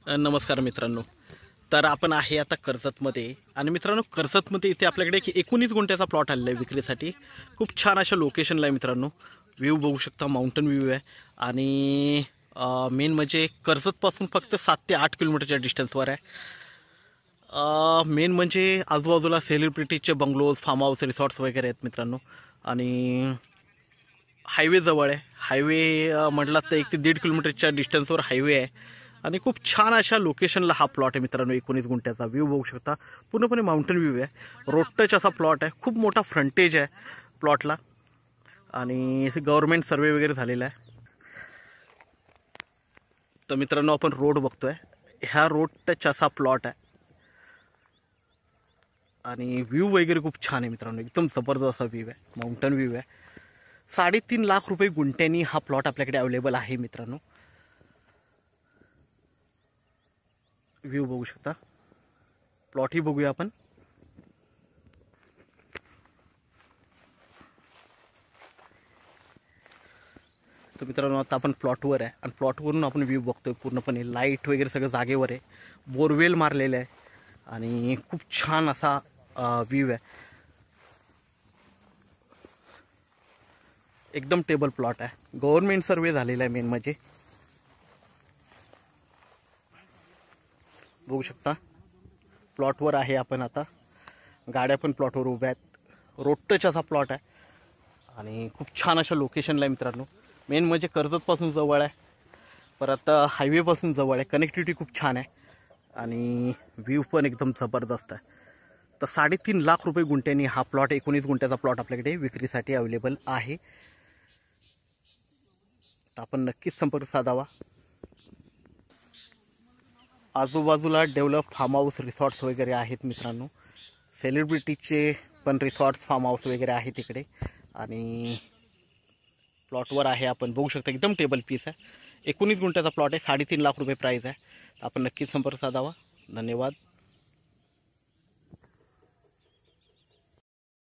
नमस्कार मित्रांनो. तर आपण आहे आता कर्जतमध्ये आणि मित्रांनो कर्जतमध्ये इथे आपल्याकडे एक 19 गुंठ्याचा प्लॉट आलेला आहे विक्रीसाठी. खूप छान अशा लोकेशनला आहे मित्रांनो. व्ह्यू बघू शकता, माउंटन व्ह्यू आहे आणि मेन म्हणजे कर्जतपासून फक्त 7 ते 8 किलोमीटरच्या डिस्टन्सवर आहे. मेन म्हणजे आजूबाजूला सेलिब्रिटीजचे बंगलोज, फार्म हाऊस, रिसॉर्ट्स वगैरे आहेत मित्रांनो. आणि हायवे जवळ आहे. हायवे म्हटलं तर 1 ते 1.5 किलोमीटरच्या डिस्टन्सवर हायवे आहे आणि खूप छान अशा लोकेशनला हा प्लॉट आहे मित्रांनो. 19 गुंठ्याचा व्ह्यू बघू शकता, पूर्णपणे माउंटन व्ह्यू आहे. रोड टच असा प्लॉट आहे. खूप मोठा फ्रंटेज आहे प्लॉटला आणि गव्हर्नमेंट सर्वे वगैरे झालेला आहे. तर मित्रांनो आपण रोड बघतोय, ह्या रोड टच असा प्लॉट आहे आणि व्ह्यू वगैरे खूप छान आहे मित्रांनो. एकदम जबरदस्त असा व्ह्यू आहे, माउंटन व्ह्यू आहे. 3.5 लाख रुपये गुंठ्यांनी हा प्लॉट आपल्याकडे अवेलेबल आहे मित्रांनो. व्ह्यू बघू शकता, प्लॉटही बघूया आपण. तर मित्रांनो आता आपण प्लॉटवर आहे आणि प्लॉटवरून आपण व्ह्यू बघतोय. पूर्णपणे लाईट वगैरे सगळं जागेवर आहे. बोरवेल मारलेलं आहे आणि खूप छान असा व्ह्यू आहे. एकदम टेबल प्लॉट आहे. गव्हर्नमेंट सर्वे झालेला आहे मेन म्हणजे. बघू शकता प्लॉटवर आहे आपण आता. गाड्या पण प्लॉटवर उभ्या आहेत. रोड टच असा प्लॉट आहे आणि खूप छान अशा लोकेशनला आहे मित्रांनो. मेन म्हणजे कर्जतपासून जवळ आहे, परत हायवेपासून जवळ आहे. कनेक्टिव्हिटी खूप छान आहे आणि व्ह्यू पण एकदम जबरदस्त आहे. तर 3.5 लाख रुपये गुंठ्यांनी हा प्लॉट, 19 गुंठ्याचा प्लॉट आपल्याकडे विक्रीसाठी अवेलेबल आहे. तर आपण नक्कीच संपर्क साधावा. आजूबाजूला डेव्हलप फार्म हाऊस, रिसॉर्ट्स वगैरे आहेत मित्रांनो. सेलिब्रिटीचे पण रिसॉर्ट्स, फार्म हाऊस वगैरे आहेत तिकडे आणि प्लॉटवर आहे आपण बघू शकता. एकदम टेबल पीस आहे. 19 गुंठ्याचा प्लॉट आहे. 3.5 लाख रुपये प्राईस आहे. आपण नक्कीच संपर्क साधावा. धन्यवाद.